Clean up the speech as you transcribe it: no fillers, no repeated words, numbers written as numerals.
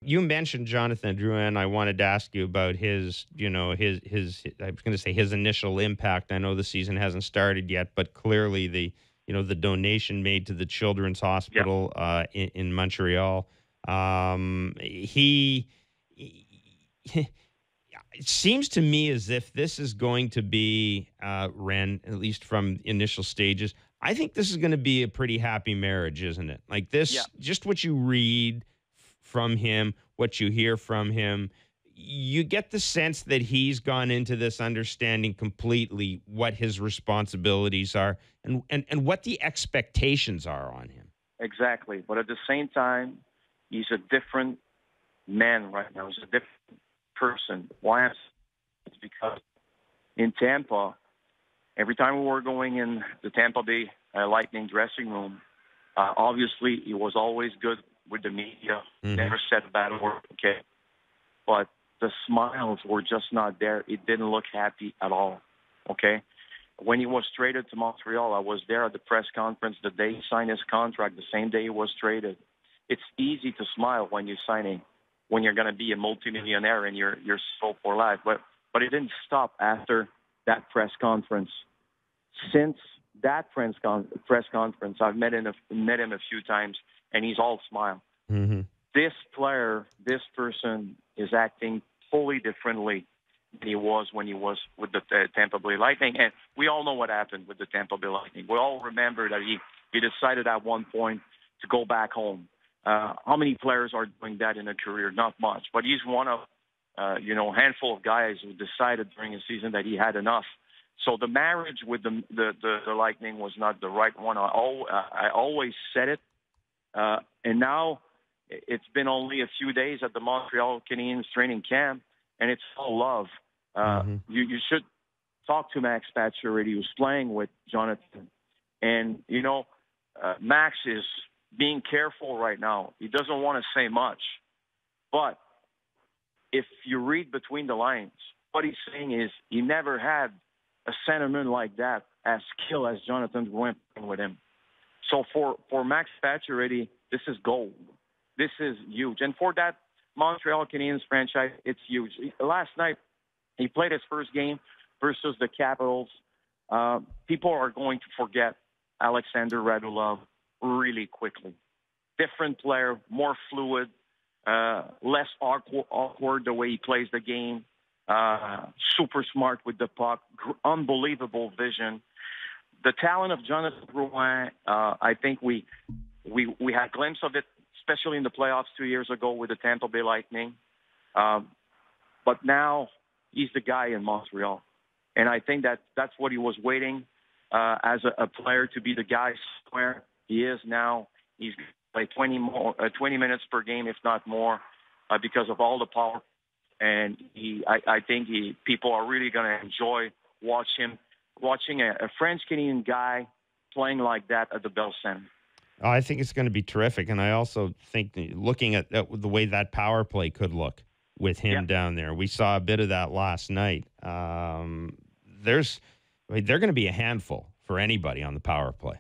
you mentioned Jonathan Drouin. I wanted to ask you about his, his. I was going to say his initial impact. I know the season hasn't started yet, but clearly the donation made to the Children's Yeah, Hospital in Montreal. He it seems to me as if this is going to be Ren, at least from initial stages. I think this is going to be a pretty happy marriage, isn't it? Like yeah, this, just what you read from him, what you hear from him, you get the sense that he's gone into this understanding completely what his responsibilities are and what the expectations are on him. exactly. But at the same time, he's a different man right now. He's a different person. Why? It's because in Tampa, every time we were going in the Tampa Bay Lightning dressing room, obviously he was always good with the media. Hmm. Never said a bad word. Okay, but the smiles were just not there. It didn't look happy at all. Okay. When he was traded to Montreal, I was there at the press conference the day he signed his contract, the same day he was traded. It's easy to smile when you're signing, when you're going to be a multimillionaire and you're so for life. But it didn't stop after that press conference. Since that press conference, I've met him a few times, and he's all smile. Hmm. This player, this person is acting fully differently than he was when he was with the Tampa Bay Lightning. And we all know what happened with the Tampa Bay Lightning. We all remember that he decided at one point to go back home. How many players are doing that in a career? Not much. But he's one of, handful of guys who decided during a season that he had enough. So the marriage with the Lightning was not the right one. I always said it. And now it's been only a few days at the Montreal Canadiens training camp, and it's all love. Hmm. You should talk to Max Pacioretty, who's playing with Jonathan. And, Max is being careful right now. He doesn't want to say much. But if you read between the lines, what he's saying is he never had a centerman like that as skilled as Jonathan Drouin with him. So for Max Pacioretty, this is gold. This is huge. And for that Montreal Canadiens franchise, it's huge. Last night, he played his first game versus the Capitals. People are going to forget Alexander Radulov really quickly. Different player, more fluid, less awkward the way he plays the game, super smart with the puck, unbelievable vision. The talent of Jonathan Drouin, I think we had a glimpse of it, especially in the playoffs 2 years ago with the Tampa Bay Lightning. But now he's the guy in Montreal. And I think that's what he was waiting as a player to be the guy somewhere. He is now. He's like 20 minutes per game, if not more, because of all the power. And I think people are really going to enjoy watching a French-Canadian guy playing like that at the Bell Center. I think it's going to be terrific, and I also think looking at the way that power play could look with Yeah, him down there, we saw a bit of that last night. They're going to be a handful for anybody on the power play.